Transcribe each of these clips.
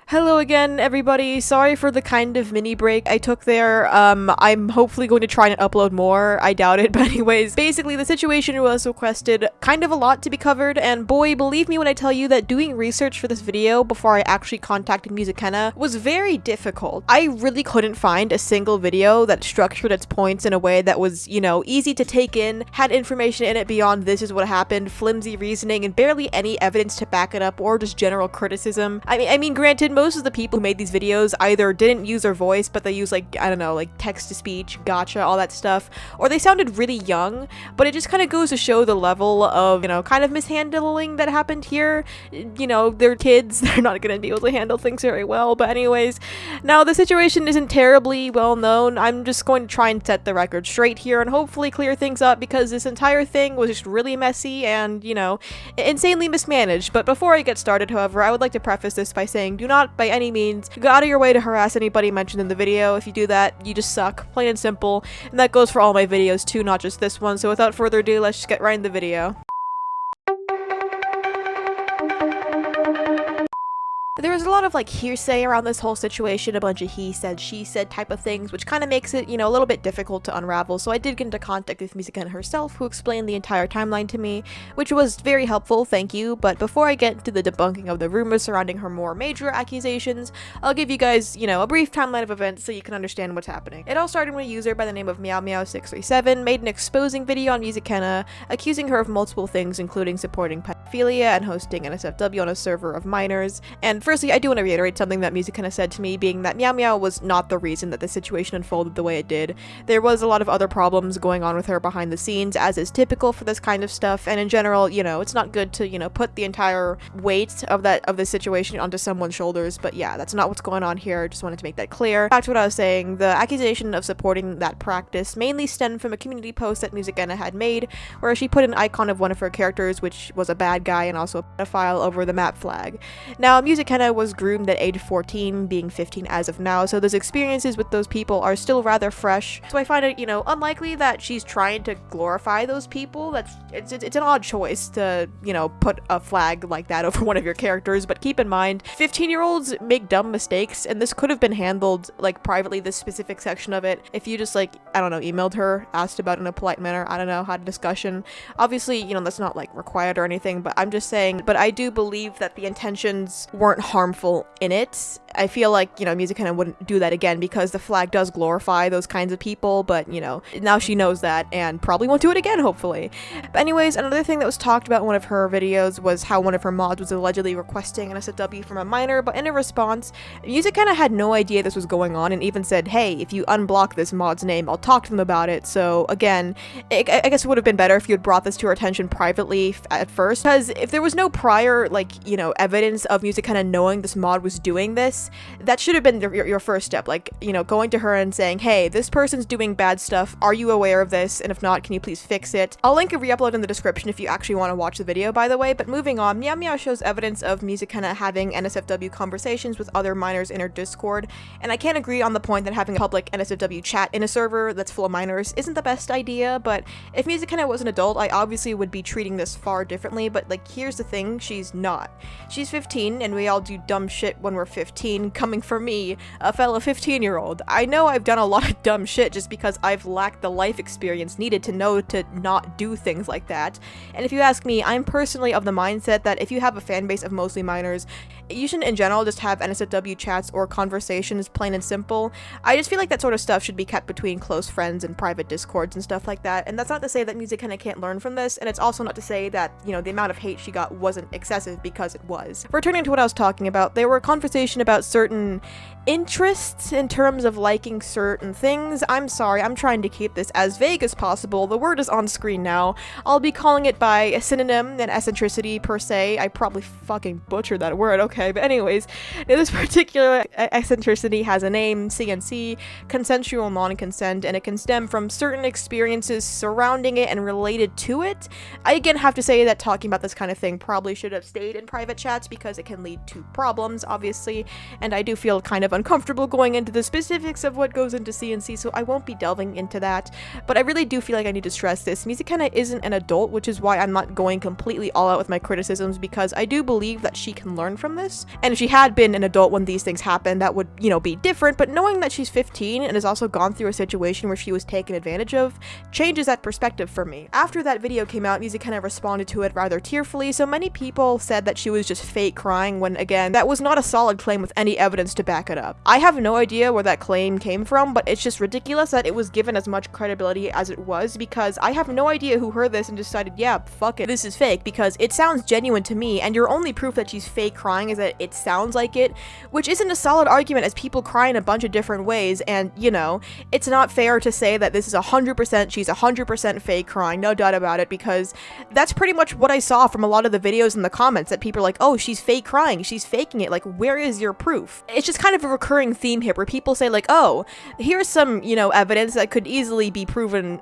Hello again, everybody. Sorry for the kind of mini break I took there. I'm hopefully going to try and upload more. I doubt it, but anyways, basically the situation was requested kind of a lot to be covered, and boy, believe me when I tell you that doing research for this video before I actually contacted Musikenna was very difficult. I really couldn't find a single video that structured its points in a way that was, easy to take in, had information in it beyond this is what happened, flimsy reasoning, and barely any evidence to back it up, or just general criticism. I mean, granted, most of the people who made these videos either didn't use their voice, but they used like text-to-speech, gotcha, all that stuff, or they sounded really young, but it just kind of goes to show the level of, kind of mishandling that happened here. They're kids, they're not gonna be able to handle things very well, but anyways, now the situation isn't terribly well known. I'm just going to try and set the record straight here and hopefully clear things up, because this entire thing was just really messy and, insanely mismanaged. But before I get started, however, I would like to preface this by saying, do not by any means go out of your way to harass anybody mentioned in the video. If you do that, you just suck, plain and simple, and that goes for all my videos too, not just this one. So without further ado, let's just get right in the video. There was a lot of hearsay around this whole situation, a bunch of he said, she said type of things, which kind of makes it, a little bit difficult to unravel. So I did get into contact with Musikenna herself, who explained the entire timeline to me, which was very helpful, thank you. But before I get into the debunking of the rumors surrounding her more major accusations, I'll give you guys, a brief timeline of events so you can understand what's happening. It all started when a user by the name of lmao637 made an exposing video on Musikenna, accusing her of multiple things, including supporting pedophilia and hosting NSFW on a server of minors. And firstly, I do want to reiterate something that Musikenna said to me, being that Meow Meow was not the reason that the situation unfolded the way it did. There was a lot of other problems going on with her behind the scenes, as is typical for this kind of stuff, and in general, it's not good to, put the entire weight of the situation onto someone's shoulders, but yeah, that's not what's going on here. Just wanted to make that clear. Back to what I was saying, the accusation of supporting that practice mainly stemmed from a community post that Musikenna had made, where she put an icon of one of her characters, which was a bad guy and also a pedophile, over the map flag. Now, Musikenna was groomed at age 14, being 15 as of now, so those experiences with those people are still rather fresh. So I find it, unlikely that she's trying to glorify those people. It's an odd choice to, put a flag like that over one of your characters, but keep in mind, 15-year-olds make dumb mistakes, and this could have been handled, privately, this specific section of it, if you just, emailed her, asked about it in a polite manner, had a discussion. Obviously, that's not, required or anything, but I'm just saying, but I do believe that the intentions weren't harmful in it. I feel like, Musikenna wouldn't do that again, because the flag does glorify those kinds of people, but, now she knows that, and probably won't do it again, hopefully. But anyways, another thing that was talked about in one of her videos was how one of her mods was allegedly requesting an SFW from a minor, but in a response, Musikenna had no idea this was going on, and even said, hey, if you unblock this mod's name, I'll talk to them about it. So again, I guess it would have been better if you had brought this to her attention privately at first, because if there was no prior, evidence of Musikenna knowing this mod was doing this, that should have been your first step, going to her and saying, hey, this person's doing bad stuff, are you aware of this, and if not, can you please fix it? I'll link a re-upload in the description if you actually want to watch the video, by the way. But moving on, Meow Meow shows evidence of Musikenna having NSFW conversations with other minors in her Discord, and I can't agree on the point that having a public NSFW chat in a server that's full of minors isn't the best idea, but if Musikenna was an adult, I obviously would be treating this far differently, but here's the thing, she's not. She's 15, and we all do dumb shit when we're 15, coming from me, a fellow 15-year-old. I know I've done a lot of dumb shit just because I've lacked the life experience needed to know to not do things like that. And if you ask me, I'm personally of the mindset that if you have a fan base of mostly minors, you shouldn't in general just have NSFW chats or conversations, plain and simple. I just feel like that sort of stuff should be kept between close friends and private discords and stuff like that. And that's not to say that Musikenna can't learn from this, and it's also not to say that, the amount of hate she got wasn't excessive, because it was. Returning to what I was talking about, there were conversation about certain interests in terms of liking certain things. I'm sorry, I'm trying to keep this as vague as possible. The word is on screen now. I'll be calling it by a synonym than eccentricity per se. I probably fucking butchered that word, okay, but anyways, this particular eccentricity has a name, CNC, consensual non-consent, and it can stem from certain experiences surrounding it and related to it. I again have to say that talking about this kind of thing probably should have stayed in private chats, because it can lead to problems, obviously, and I do feel kind of uncomfortable going into the specifics of what goes into CNC, so I won't be delving into that. But I really do feel like I need to stress this. Musikenna isn't an adult, which is why I'm not going completely all out with my criticisms, because I do believe that she can learn from this. And if she had been an adult when these things happened, that would, be different. But knowing that she's 15 and has also gone through a situation where she was taken advantage of changes that perspective for me. After that video came out, Musikenna responded to it rather tearfully, so many people said that she was just fake crying when, again, that was not a solid claim with any evidence to back it up. I have no idea where that claim came from, but it's just ridiculous that it was given as much credibility as it was, because I have no idea who heard this and decided, yeah, fuck it, this is fake, because it sounds genuine to me, and your only proof that she's fake crying is that it sounds like it, which isn't a solid argument as people cry in a bunch of different ways. And it's not fair to say that this is 100%, she's 100% fake crying, no doubt about it, because that's pretty much what I saw from a lot of the videos in the comments, that people are like, oh, she's fake crying, she's faking it, like, where is your proof? It's just kind of a recurring theme here where people say like, oh, here's some, evidence that could easily be proven,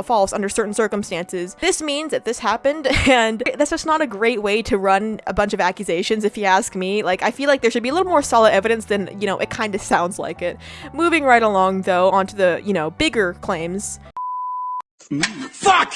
false under certain circumstances. This means that this happened, and that's just not a great way to run a bunch of accusations, if you ask me. Like, I feel like there should be a little more solid evidence than, it kind of sounds like it. Moving right along, though, onto the, bigger claims. Fuck!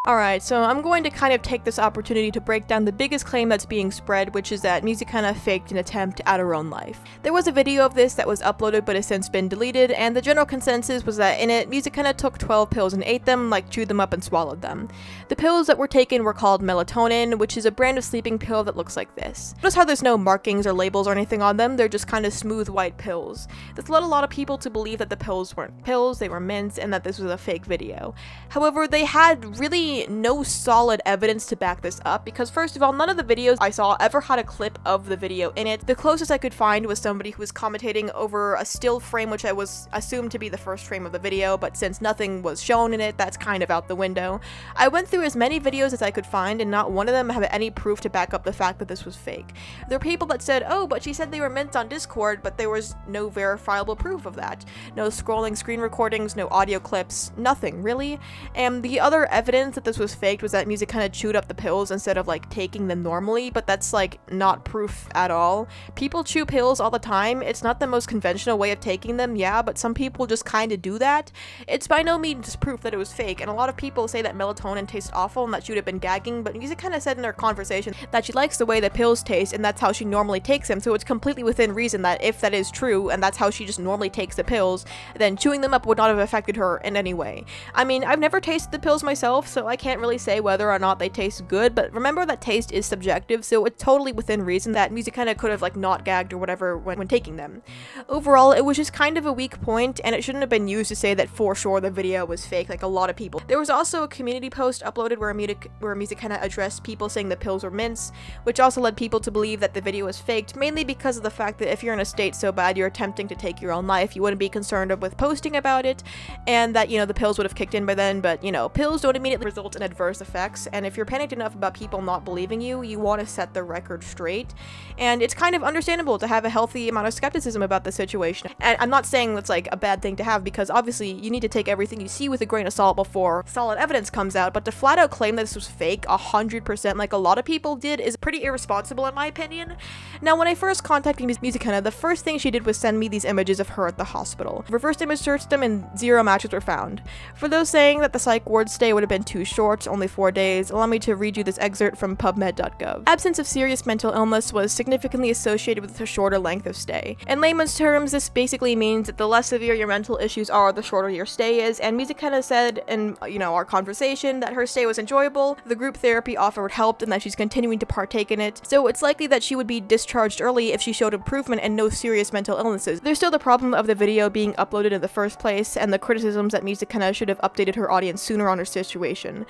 Alright, so I'm going to kind of take this opportunity to break down the biggest claim that's being spread, which is that Musikenna faked an attempt at her own life. There was a video of this that was uploaded but has since been deleted, and the general consensus was that in it, Musikenna took 12 pills and ate them, like chewed them up and swallowed them. The pills that were taken were called melatonin, which is a brand of sleeping pill that looks like this. Notice how there's no markings or labels or anything on them, they're just kind of smooth white pills. This led a lot of people to believe that the pills weren't pills, they were mints, and that this was a fake video. However, they had really no solid evidence to back this up, because first of all, none of the videos I saw ever had a clip of the video in it. The closest I could find was somebody who was commentating over a still frame, which I was assumed to be the first frame of the video, but since nothing was shown in it, that's kind of out the window. I went through as many videos as I could find, and not one of them have any proof to back up the fact that this was fake. There are people that said, oh, but she said they were mints on Discord, but there was no verifiable proof of that. No scrolling screen recordings, no audio clips, nothing, really. And the other evidence that this was faked was that Musikenna chewed up the pills instead of like taking them normally, but that's like not proof at all. People chew pills all the time. It's not the most conventional way of taking them, yeah, but some people just kind of do that. It's by no means proof that it was fake, and a lot of people say that melatonin tastes awful and that she would have been gagging, but Musikenna said in her conversation that she likes the way the pills taste and that's how she normally takes them, so it's completely within reason that if that is true and that's how she just normally takes the pills, then chewing them up would not have affected her in any way. I mean, I've never tasted the pills myself, so I can't really say whether or not they taste good, but remember that taste is subjective, so it's totally within reason that Musikenna could have like not gagged or whatever when taking them. Overall, it was just kind of a weak point, and it shouldn't have been used to say that for sure the video was fake like a lot of people. There was also a community post uploaded where Musikenna addressed people saying the pills were mints, which also led people to believe that the video was faked, mainly because of the fact that if you're in a state so bad you're attempting to take your own life, you wouldn't be concerned with posting about it, and that, the pills would have kicked in by then, but, pills don't immediately result in adverse effects, and if you're panicked enough about people not believing you, you want to set the record straight, and it's kind of understandable to have a healthy amount of skepticism about the situation. And I'm not saying that's like a bad thing to have, because obviously you need to take everything you see with a grain of salt before solid evidence comes out, but to flat out claim that this was fake 100% like a lot of people did is pretty irresponsible in my opinion. Now, when I first contacted Musikenna, the first thing she did was send me these images of her at the hospital. Reverse image searched them and 0 matches were found. For those saying that the psych ward stay would have been too short, only 4 days, allow me to read you this excerpt from pubmed.gov. Absence of serious mental illness was significantly associated with a shorter length of stay. In layman's terms, this basically means that the less severe your mental issues are, the shorter your stay is, and Musikenna said in, our conversation that her stay was enjoyable, the group therapy offered helped, and that she's continuing to partake in it, so it's likely that she would be discharged early if she showed improvement and no serious mental illnesses. There's still the problem of the video being uploaded in the first place, and the criticisms that Musikenna should have updated her audience sooner on her situation.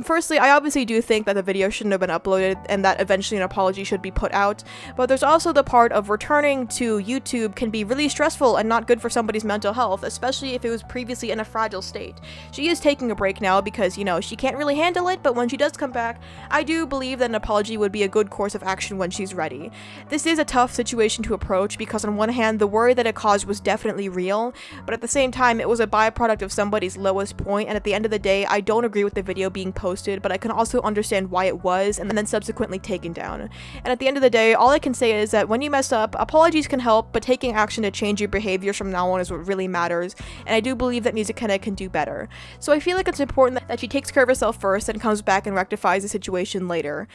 Firstly, I obviously do think that the video shouldn't have been uploaded, and that eventually an apology should be put out, but there's also the part of returning to YouTube can be really stressful and not good for somebody's mental health, especially if it was previously in a fragile state. She is taking a break now because, she can't really handle it, but when she does come back, I do believe that an apology would be a good course of action when she's ready. This is a tough situation to approach because on one hand, the worry that it caused was definitely real, but at the same time, it was a byproduct of somebody's lowest point, and at the end of the day, I don't agree with the video being posted, but I can also understand why it was and then subsequently taken down. And at the end of the day, all I can say is that when you mess up, apologies can help, but taking action to change your behaviors from now on is what really matters, and I do believe that Musikenna can do better. So I feel like it's important that she takes care of herself first and comes back and rectifies the situation later.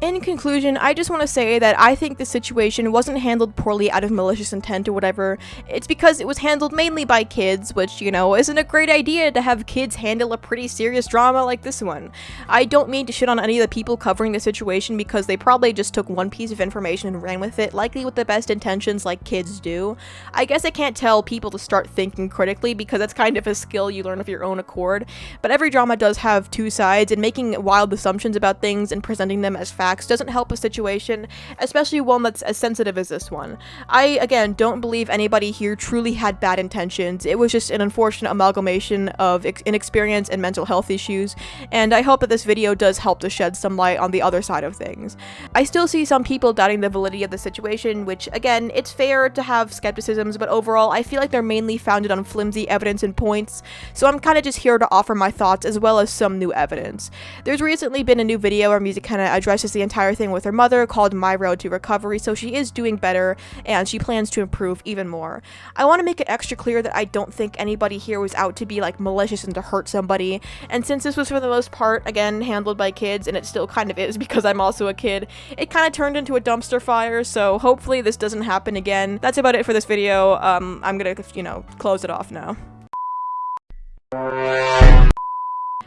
In conclusion, I just want to say that I think the situation wasn't handled poorly out of malicious intent or whatever. It's because it was handled mainly by kids, which, you know, isn't a great idea to have kids handle a pretty serious drama like this one. I don't mean to shit on any of the people covering the situation because they probably just took one piece of information and ran with it, likely with the best intentions like kids do. I guess I can't tell people to start thinking critically because that's kind of a skill you learn of your own accord, but every drama does have two sides, and making wild assumptions about things and presenting them as facts doesn't help a situation, especially one that's as sensitive as this one. I, again, don't believe anybody here truly had bad intentions. It was just an unfortunate amalgamation of inexperience and mental health issues, and I hope that this video does help to shed some light on the other side of things. I still see some people doubting the validity of the situation, which, again, it's fair to have skepticisms, but overall, I feel like they're mainly founded on flimsy evidence and points, so I'm kind of just here to offer my thoughts as well as some new evidence. There's recently been a new video where Musikenna addresses the entire thing with her mother called My Road to Recovery, so she is doing better and she plans to improve even more. I want to make it extra clear that I don't think anybody here was out to be like malicious and to hurt somebody, and since this was for the most part, again, handled by kids, and it still kind of is because I'm also a kid, it kind of turned into a dumpster fire, so hopefully this doesn't happen again. That's about it for this video. I'm gonna, you know, close it off now.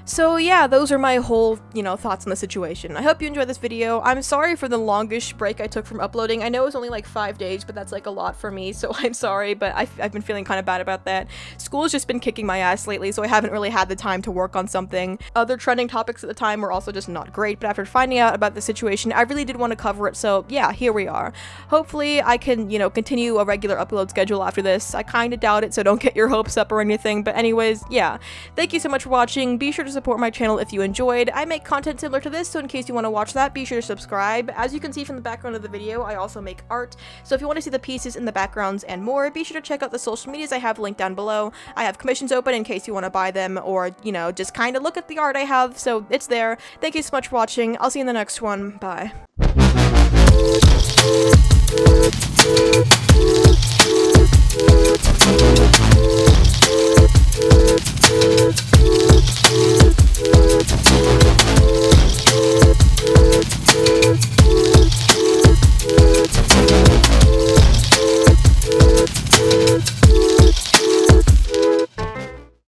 So yeah, those are my whole, thoughts on the situation. I hope you enjoyed this video. I'm sorry for the longish break I took from uploading. I know it was only like 5 days, but that's like a lot for me, so I'm sorry, but I've been feeling kind of bad about that. School's just been kicking my ass lately, so I haven't really had the time to work on something. Other trending topics at the time were also just not great, but after finding out about the situation, I really did want to cover it, so yeah, here we are. Hopefully I can, continue a regular upload schedule after this. I kind of doubt it, so don't get your hopes up or anything, but anyways, yeah. Thank you so much for watching. Be sure to support my channel if you enjoyed. I make content similar to this, so in case you want to watch that, be sure to subscribe. As you can see from the background of the video, I also make art, so if you want to see the pieces in the backgrounds and more, be sure to check out the social medias I have linked down below. I have commissions open in case you want to buy them, or, just kind of look at the art I have, so it's there. Thank you so much for watching. I'll see you in the next one. Bye.